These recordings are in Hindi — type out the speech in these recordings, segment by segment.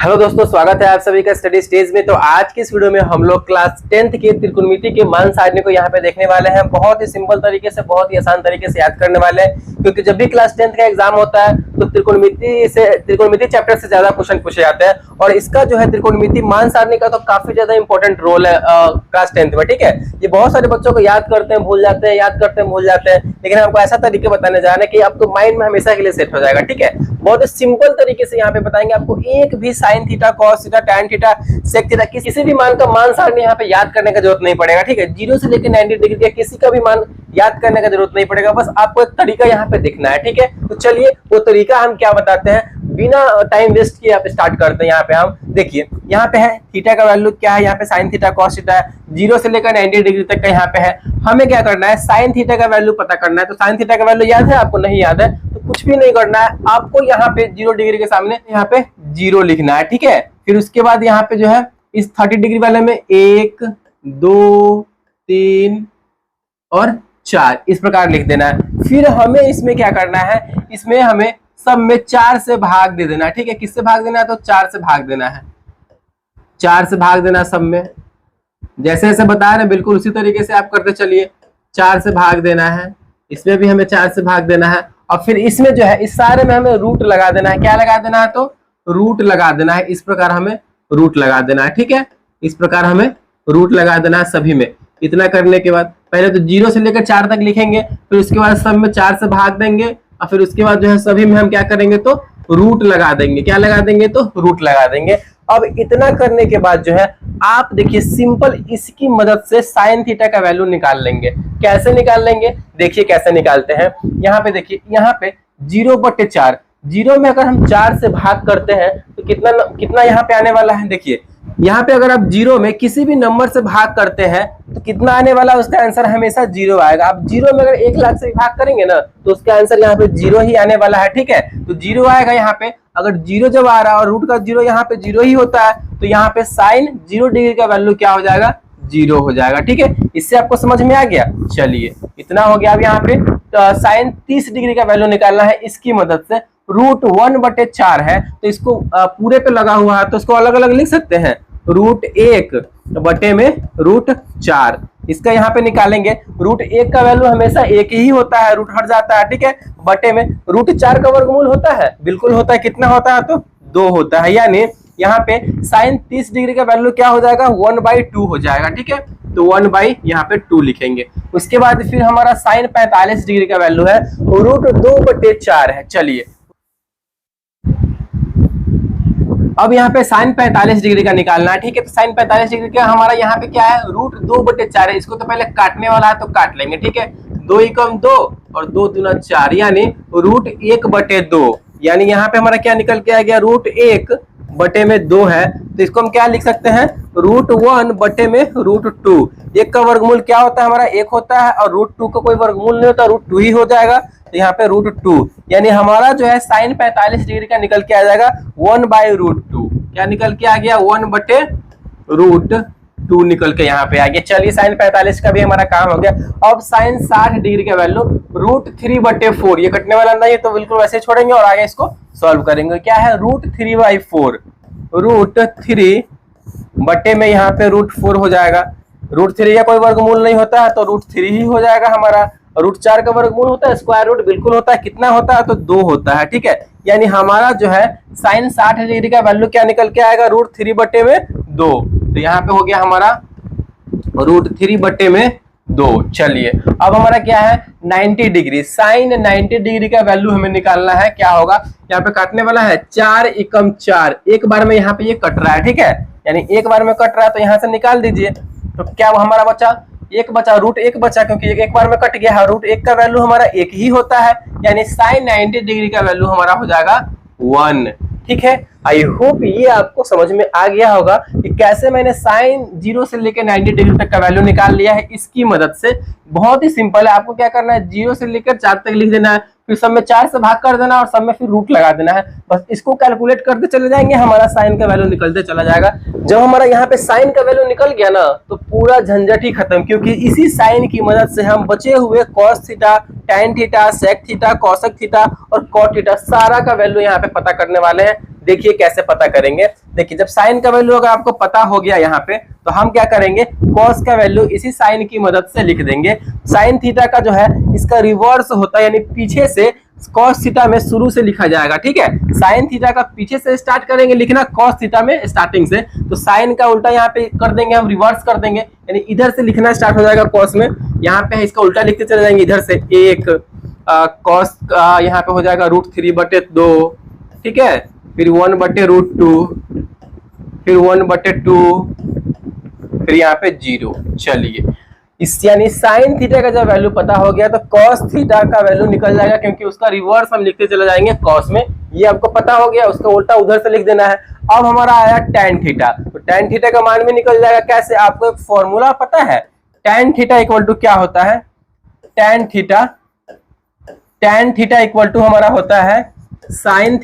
हेलो दोस्तों, स्वागत है आप सभी का स्टडी स्टेज में। तो आज की इस वीडियो में हम लोग क्लास 10th के त्रिकोणमिति के मान सारणी को यहाँ पे देखने वाले हैं। बहुत ही सिंपल तरीके से, बहुत ही आसान तरीके से याद करने वाले हैं, क्योंकि जब भी क्लास 10th का एग्जाम होता है तो त्रिकोणमिति चैप्टर से ज्यादा क्वेश्चन पूछे जाते हैं। और इसका जो है त्रिकोणमिति मान सारणी का तो काफी ज्यादा इंपॉर्टेंट रोल है क्लास 10th में। ठीक है, ये बहुत सारे बच्चों को याद करते हैं, भूल जाते हैं, याद करते हैं, भूल जाते हैं, लेकिन आपको ऐसा तरीके बताने जा रहे हैं कि आपको माइंड में हमेशा के लिए सेट हो जाएगा। ठीक है, बहुत सिंपल तरीके से यहाँ पे बताएंगे आपको। एक भी sine theta, cos theta, tan theta, sec theta, किसी भी मान का मान सारणी यहाँ पे याद करने का जरूरत नहीं पड़ेगा। ठीक है, 0 से लेकर 90 डिग्री का किसी का भी मान याद करने का जरूरत नहीं पड़ेगा, बस आपको एक तरीका यहाँ पे दिखना है। ठीक है, तो चलिए वो तरीका हम क्या बताते हैं, बिना टाइम वेस्ट किए आप स्टार्ट करते हैं। यहाँ पे हम देखिए, यहाँ पे है थीटा का वैल्यू क्या है, यहाँ पे साइन थीटा कॉस थीटा है, 0 से लेकर 90 डिग्री तक का यहाँ पे है। हमें क्या करना है, साइन थीटा का वैल्यू पता करना है। तो साइन थीटा का वैल्यू याद है आपको? नहीं याद है तो कुछ भी नहीं करना है, आपको यहाँ पे 0 डिग्री के सामने यहाँ पे 0 लिखना है। ठीक है, फिर उसके बाद यहाँ पे जो है इस 30 डिग्री वाले में 1 2 3 और 4 इस प्रकार लिख देना है। फिर हमें इसमें क्या करना है, इसमें हमें सब में 4 से भाग दे देना है। ठीक है, किससे भाग देना है, तो 4 से भाग देना है। 4 से भाग देना सब में, जैसे जैसे बता रहे हैं बिल्कुल उसी तरीके से आप करते चलिए। 4 से भाग देना है, इसमें भी हमें 4 से भाग देना है। और फिर इसमें जो है इस सारे में हमें रूट लगा देना है। क्या लगा देना है, तो रूट लगा देना है। इस प्रकार हमें रूट लगा देना है। ठीक है, इस प्रकार हमें रूट लगा देना है सभी में। इतना करने के बाद पहले तो 0 से लेकर 4 तक लिखेंगे, फिर उसके बाद सब में 4 से भाग देंगे, और फिर उसके बाद जो है सभी में हम क्या करेंगे, तो रूट लगा देंगे। क्या लगा देंगे, तो रूट लगा देंगे। अब इतना करने के बाद जो है आप देखिए सिंपल इसकी मदद से साइन थीटा का वैल्यू निकाल लेंगे। कैसे निकाल लेंगे, देखिए कैसे निकालते हैं। यहाँ पे देखिए, यहाँ पे 0/4, 0 में अगर हम 4 से भाग करते हैं तो कितना यहाँ पे आने वाला है। देखिए यहाँ पे अगर आप 0 में किसी भी नंबर से भाग करते हैं तो कितना आने वाला है, उसका आंसर हमेशा 0 आएगा। आप 0 में अगर 1 लाख से भाग करेंगे ना तो उसका आंसर यहाँ पे 0 ही आने वाला है। ठीक है, तो 0 आएगा यहाँ पे। अगर 0 जब आ रहा है और रूट का 0 यहाँ पे 0 ही होता है तो यहाँ पे साइन 0 डिग्री का वैल्यू क्या हो जाएगा, 0 हो जाएगा। ठीक है, इससे आपको समझ में आ गया। चलिए इतना हो गया। अब यहाँ पे साइन 30 डिग्री का वैल्यू निकालना है इसकी मदद से। रूट 1/4 है तो इसको पूरे पे लगा हुआ है तो इसको अलग अलग लिख सकते हैं। रूट 1 बटे में रूट 4, इसका यहाँ पे निकालेंगे। रूट 1 का वैल्यू हमेशा 1 ही होता है, रूट हट जाता है। ठीक है, बटे में रूट 4 का वर्गमूल होता है, बिल्कुल होता है। कितना होता है, तो 2 होता है। यानी यहाँ पे साइन 30 डिग्री का वैल्यू क्या हो जाएगा, 1/2 हो जाएगा। ठीक है, तो 1 यहाँ पे 2 लिखेंगे। उसके बाद फिर हमारा साइन 45 डिग्री का वैल्यू है, रूट 2/4 है। चलिए अब यहाँ पे साइन 45 डिग्री का निकालना है। ठीक है, तो साइन 45 डिग्री का हमारा यहाँ पे क्या है, रूट 2/4 है। इसको तो पहले काटने वाला है तो काट लेंगे। ठीक है, 2 × 2 और 2 दूना 4, यानी रूट 1/2। यानी यहाँ पे हमारा क्या निकल के आ गया, रूट 1/2 है। तो इसको हम क्या लिख सकते हैं, रूट 1/√2। 1 का वर्गमूल क्या होता है, हमारा 1 होता है, और रूट 2 का कोई वर्गमूल नहीं होता, रूट 2 ही हो जाएगा। तो यहाँ पे रूट 2, यानी हमारा जो है साइन 45 डिग्री का निकल के आ जाएगा 1/√2। क्या निकल के आ गया, 1/√2 निकल के यहाँ पे आ गया। चलिए साइन 45 का भी हमारा काम हो गया। अब साइन 60 डिग्री का वैल्यू रूट 3/4, ये कटने वाला नहीं है तो बिल्कुल वैसे छोड़ेंगे और आगे इसको सॉल्व करेंगे। क्या है, रूट 3/4, रूट 3 बटे में यहाँ पे रूट 4 हो जाएगा। रूट 3 का कोई वर्गमूल नहीं होता है तो रूट 3 ही हो जाएगा हमारा। रूट 4 का वर्गमूल होता है, स्क्वायर रूट बिल्कुल होता है। कितना होता है, तो 2 होता है। ठीक है, यानी हमारा जो है साइन 60 डिग्री का वैल्यू क्या निकल के आएगा, रूट 3/2। तो यहाँ पे हो गया हमारा रूट 3/2। चलिए अब हमारा क्या है, 90 डिग्री, साइन 90 डिग्री का वैल्यू हमें निकालना है। क्या होगा, यहाँ पे काटने वाला है 4 × 4, एक बार में यहाँ पे ये कट रहा है। ठीक है, यानी एक बार में कट रहा है तो यहाँ से निकाल दीजिए। तो क्या हमारा बचा, 1 बचा, रूट 1 बचा, क्योंकि एक बार में कट गया है। रूट 1 का वैल्यू हमारा 1 ही होता है, यानी साइन 90 डिग्री का वैल्यू हमारा हो जाएगा 1। ठीक है, आई होप ये आपको समझ में आ गया होगा कि कैसे मैंने साइन 0 से लेकर 90 डिग्री तक का वैल्यू निकाल लिया है इसकी मदद से। बहुत ही सिंपल है, आपको क्या करना है, 0 से लेकर 4 तक लिख देना है, फिर सब में 4 से भाग कर देना और सब में फिर रूट लगा देना है। बस इसको कैलकुलेट करते चले जाएंगे, हमारा साइन का वैल्यू निकलते चला जाएगा। जब हमारा यहाँ पे साइन का वैल्यू निकल गया ना तो पूरा झंझट ही खत्म, क्योंकि इसी साइन की मदद से हम बचे हुए cos theta, tan theta, sec theta, cosec theta और कॉट थीटा सारा का वैल्यू यहाँ पे पता करने वाले हैं। देखिए कैसे पता करेंगे। देखिए जब साइन का वैल्यू अगर आपको पता हो गया यहाँ पे, तो हम क्या करेंगे, कॉस का वैल्यू इसी साइन की मदद से लिख देंगे। साइन थीटा का जो है इसका रिवर्स होता है, यानी पीछे से कॉस थीटा में शुरू से लिखा जाएगा, ठीक है। साइन थीटा का पीछे से स्टार्ट करेंगे लिखना, कॉस थीटा में स्टार्टिंग से, तो साइन का उल्टा यहाँ पे कर देंगे, हम रिवर्स कर देंगे, यानी इधर से लिखना स्टार्ट हो जाएगा कॉस में, यहाँ पे इसका उल्टा लिखते चले जाएंगे इधर से, एक कॉस यहाँ पे हो जाएगा √3/2, ठीक है, फिर 1/√2, फिर 1/2, फिर यहाँ पे 0। चलिए इस यानी साइन थीटा का जब वैल्यू पता हो गया तो कॉस थीटा का वैल्यू निकल जाएगा, क्योंकि उसका रिवर्स हम लिखते चले जाएंगे कॉस में, ये आपको पता हो गया, उसका उल्टा उधर से लिख देना है। अब हमारा आया tan थीटा, तो tan थीटा का मान भी निकल जाएगा। कैसे, आपको एक फॉर्मूला पता है, tan थीटा इक्वल टू क्या होता है, tan थीटा इक्वल टू हमारा होता है साइन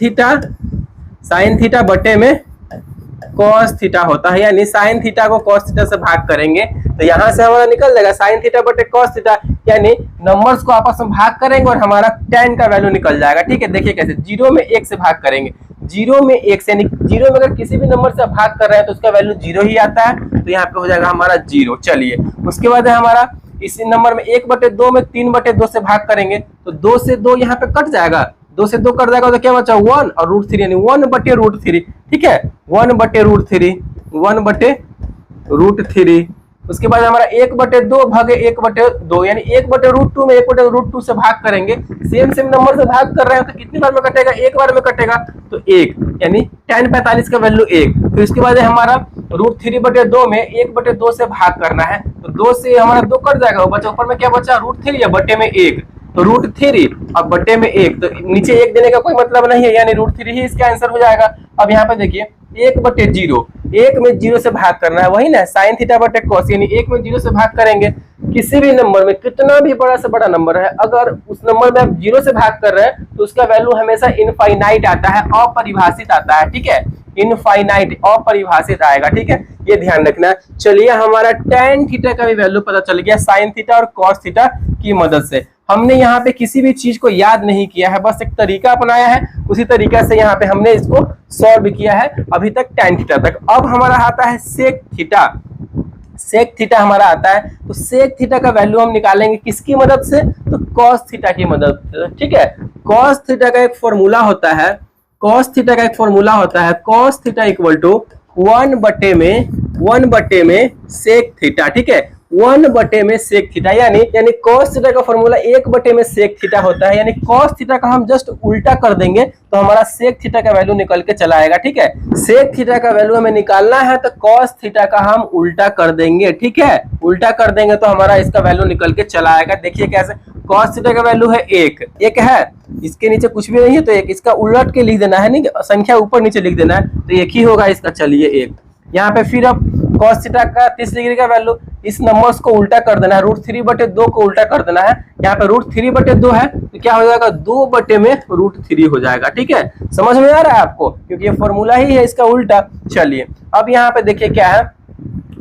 थीटा बटे में कॉस थीटा होता है, यानी साइन थीटा को कॉस थीटा से भाग करेंगे तो यहां से हमारा निकल जाएगा साइन थीटा बटे कॉस थीटा, यानी नंबर्स को आपस में भाग करेंगे और हमारा tan का वैल्यू निकल जाएगा, ठीक है। देखिए कैसे, 0 में 1 से भाग करेंगे, 0 में 1 से, यानी 0 में अगर किसी भी नंबर से भाग कर रहे हैं तो उसका वैल्यू 0 ही आता है, तो यहाँ पे हो जाएगा हमारा 0। चलिए उसके बाद है हमारा इसी नंबर में 1/2 में 3/2 से भाग करेंगे तो 2 से 2 यहाँ पे कट जाएगा, 2 से 2 कट जाएगा तो क्या बचा 1 और √3, यानी 1/√3, ठीक है, 1/√3। उसके बाद हमारा 1/2 भागे 1/2, यानी 1/√2 में 1/√2 से भाग करेंगे, सेम नंबर से भाग कर रहे हैं तो कितनी बार में कटेगा, एक बार में कटेगा, तो 1, यानी tan 45 का वैल्यू 1। फिर उसके बाद हमारा √3/2 में 1/2 से भाग करना है, तो 2 से हमारा 2 कट जाएगा, बचा ऊपर में क्या बचा √3 या बटे में 1, तो √3 और बटे में 1, तो नीचे 1 देने का कोई मतलब नहीं है, यानी √3 ही इसका आंसर हो जाएगा। अब यहाँ पे देखिए 1/0, 1 में 0 से भाग करना है, वही ना साइन थीटा बटे कॉस, यानी 1 में 0 से भाग करेंगे। किसी भी नंबर में कितना भी बड़ा से बड़ा नंबर है, अगर उस नंबर में आप 0 से भाग कर रहे हैं तो उसका वैल्यू हमेशा इनफाइनाइट आता है, अपरिभाषित आता है, ठीक है, इनफाइनाइट अपरिभाषित आएगा, ठीक है, ये ध्यान रखना है। चलिए हमारा tan थीटा का भी वैल्यू पता चल गया साइन थीटा और कॉस थीटा की मदद से। हमने यहाँ पे किसी भी चीज को याद नहीं किया है, बस एक तरीका अपनाया है, उसी तरीका से यहाँ पे हमने इसको सॉल्व किया है अभी तक tan थीटा तक। अब हमारा आता है सेक थीटा हमारा आता है, तो सेक थीटा का वैल्यू हम निकालेंगे किसकी मदद से, तो कॉस थीटा की मदद से, ठीक है। कॉस थीटा का एक फॉर्मूला होता है, कॉस थीटा इक्वल टू 1/में सेक थीटा, ठीक है, 1/में सेक थीटा, यानी कॉस थीटा का फॉर्मूला 1/में सेक थीटा होता है, यानी कॉस थीटा का हम जस्ट उल्टा कर देंगे तो हमारा सेक थीटा का वैल्यू निकल के चला आएगा, ठीक है। सेक थीटा का वैल्यू हमें निकालना है तो कॉस थीटा का हम उल्टा कर देंगे, ठीक है, उल्टा कर देंगे तो हमारा इसका वैल्यू निकल के चला आएगा। देखिए कैसे, कॉस थीटा का वैल्यू है 1 है, इसके नीचे कुछ भी नहीं है तो 1, इसका उलट के लिख देना है, नहीं संख्या ऊपर नीचे लिख देना है, तो 1 ही होगा इसका। चलिए 1 यहाँ पे, फिर अब cos थीटा का 30 डिग्री का वैल्यू, इस नंबर्स को उल्टा कर देना है, √3/2 को उल्टा कर देना है, यहाँ पे √3/2 है तो क्या हो जाएगा 2/√3 हो जाएगा, ठीक है। समझ में आ रहा है आपको, क्योंकि ये फॉर्मूला ही है इसका उल्टा। चलिए अब यहाँ पे देखिए क्या है,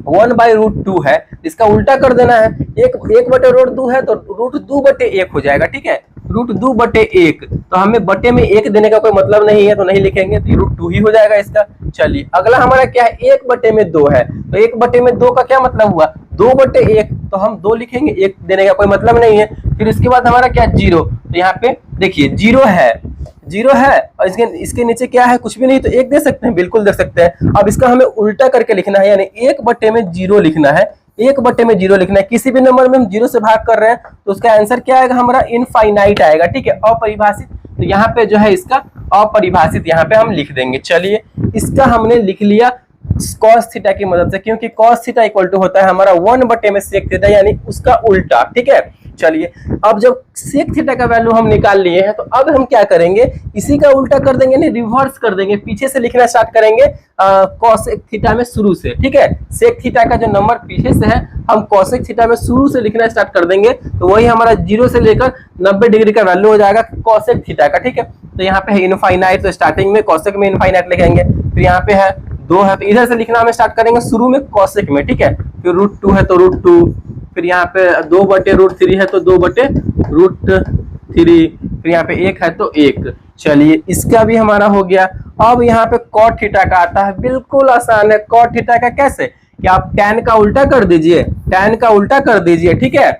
1/√2 है, इसका उल्टा कर देना है, 1/√2 है तो √2/1 हो जाएगा, ठीक है, √2/1, तो हमें बटे में 1 देने का कोई मतलब नहीं है तो नहीं लिखेंगे, तो √2 ही हो जाएगा इसका। चलिए अगला हमारा क्या है, 1/2 है, तो 1/2 का क्या मतलब हुआ 2/1, तो हम 2 लिखेंगे, 1 देने का कोई मतलब नहीं है। फिर उसके बाद हमारा क्या 0, तो यहाँ पे देखिए 0 है और इसके नीचे क्या है, कुछ भी नहीं, तो 1 दे सकते हैं, बिल्कुल दे सकते हैं। अब इसका हमें उल्टा करके लिखना है, यानी 1/0 लिखना है, 1/0 लिखना है। किसी भी नंबर में हम 0 से भाग कर रहे हैं तो उसका आंसर क्या आएगा हमारा, इनफाइनाइट आएगा, ठीक है, अपरिभाषित। तो यहाँ पे जो है इसका अपरिभाषित यहाँ पे हम लिख देंगे। चलिए इसका हमने लिख लिया cos थीटा की मदद से, क्योंकि cos थीटा इक्वल टू होता है हमारा 1/में सेक थीटा, यानी उसका उल्टा, ठीक है। चलिए अब जब सेक थीटा का वैल्यू हम निकाल लिए हैं तो अब हम क्या करेंगे, इसी का उल्टा कर देंगे, नहीं रिवर्स कर देंगे, पीछे से लिखना स्टार्ट करेंगे cosec थीटा में शुरू से, ठीक है। सेक थीटा का जो नंबर पीछे से है हम cosec थीटा में शुरू से लिखना स्टार्ट कर देंगे, तो वही हमारा 0 से लेकर 90 डिग्री का वैल्यू हो जाएगा cosec थीटा का, ठीक है। तो यहाँ पे है इनफाइनाइट, तो स्टार्टिंग में cosec में इनफाइनाइट लिखेंगे, फिर यहाँ पे है 2 है तो इधर से लिखना हमें स्टार्ट करेंगे शुरू में cosec में, ठीक है। फिर √2 है तो √2, फिर यहाँ पे 2/√3 है तो 2/√3, फिर यहाँ पे 1 है तो 1। चलिए इसका भी हमारा हो गया। अब यहाँ पे cot थीटा का आता है, बिल्कुल आसान है। cot थीटा का कैसे कि आप tan का उल्टा कर दीजिए, tan का उल्टा कर दीजिए, ठीक है।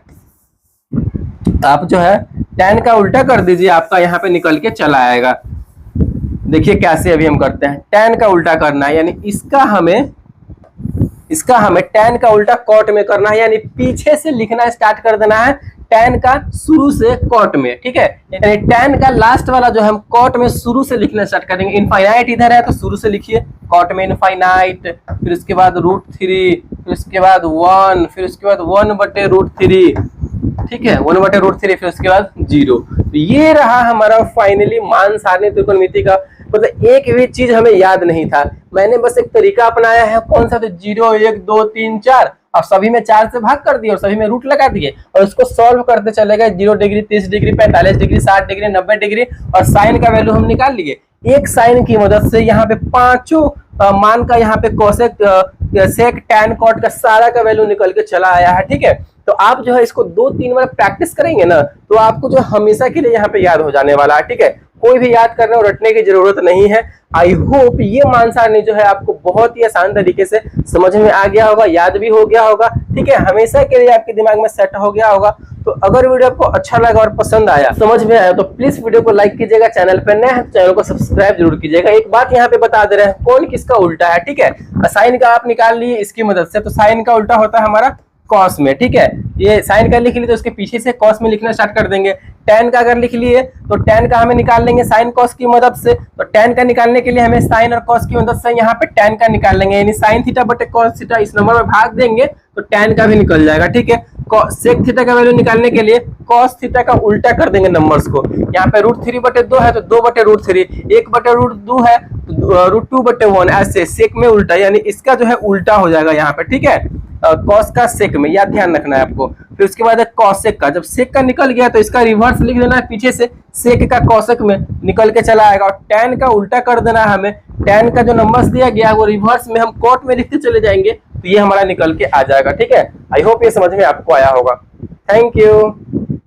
आप जो है tan का उल्टा कर दीजिए, आपका यहाँ पे निकल के चला आएगा। देखिए कैसे अभी हम करते हैं, tan का उल्टा करना है, यानी इसका हमें tan का उल्टा cot में करना है, यानी पीछे से लिखना स्टार्ट कर देना है tan का शुरू से cot में, ठीक है। यानी tan का लास्ट वाला जो हम cot में शुरू से लिखना स्टार्ट करेंगे। इनफाइनाइट इधर है तो शुरू से लिखिए cot में इनफाइनाइट, फिर उसके बाद √3, फिर उसके बाद 1, फिर उसके बाद 1/√3, ठीक है, 1/√3, फिर उसके बाद 0। तो ये रहा हमारा फाइनली मान सारणी त्रिकोणमिति का। मतलब एक भी चीज हमें याद नहीं था, मैंने बस एक तरीका अपनाया है। कौन सा? तो 0 1 2 3 4, अब सभी में 4 से भाग कर दिए और सभी में रूट लगा दिए और उसको सॉल्व करते चले गए। 0 degree, 30 degree, 45 degree, 60 degree, 90 degree और साइन का वैल्यू हम निकाल लिए। एक साइन की मदद से यहाँ पे पांचों मान का यहाँ पे कोसेक, सेक, टैन, कॉट का सारा का वैल्यू निकल के चला आया है, ठीक है। तो आप जो है इसको 2-3 बार प्रैक्टिस करेंगे ना तो आपको जो हमेशा के लिए यहाँ पे याद हो जाने वाला है, ठीक है। कोई भी याद करने और रटने की जरूरत नहीं है। आई होप ये मान सारणी जो है आपको बहुत ही आसान तरीके से समझ में आ गया होगा, याद भी हो गया होगा, ठीक है, हमेशा के लिए आपके दिमाग में सेट हो गया होगा। तो अगर वीडियो आपको अच्छा लगा और पसंद आया, समझ में आया, तो प्लीज वीडियो को लाइक कीजिएगा। चैनल पर नए हैं तो चैनल को सब्सक्राइब जरूर कीजिएगा। एक बात यहाँ पे बता दे रहे हैं, कौन किसका उल्टा है, ठीक है। साइन का आप निकाल लिए इसकी मदद से, तो साइन का उल्टा होता है हमारा कॉस में, ठीक है। ये साइन का लिख लिए तो उसके पीछे से कॉस में लिखना स्टार्ट कर देंगे। tan का अगर लिख लिए तो tan का हमें निकाल लेंगे साइन कॉस की मदद से। तो tan का निकालने के लिए हमें साइन और कॉस की मदद से यहाँ पे tan का निकाल लेंगे, यानी साइन थीटा बटे कॉस थीटा इस नंबर में भाग देंगे तो tan का भी निकल जाएगा, ठीक है। सेक थीटा का वैल्यू निकालने के लिए कॉस थीटा का उल्टा कर देंगे नंबर्स को। यहाँ पे √3/2 है तो 2/√3, 1/√2 है तो √2/1, ऐसे सेक में उल्टा, यानी इसका जो है उल्टा हो जाएगा यहाँ पे, ठीक है। कॉस का सेक में, यह ध्यान रखना है आपको। फिर उसके बाद कॉसेक का, जब सेक का निकल गया तो इसका रिवर्स लिख देना है पीछे से, सेक का कॉसेक में निकल के चला आएगा। और tan का उल्टा कर देना है हमें, tan का जो नंबर्स दिया गया वो रिवर्स में हम कॉट में लिखते चले जाएंगे तो ये हमारा निकल के आ जाएगा, ठीक है। आई होप ये समझ में आपको आया होगा। Thank you.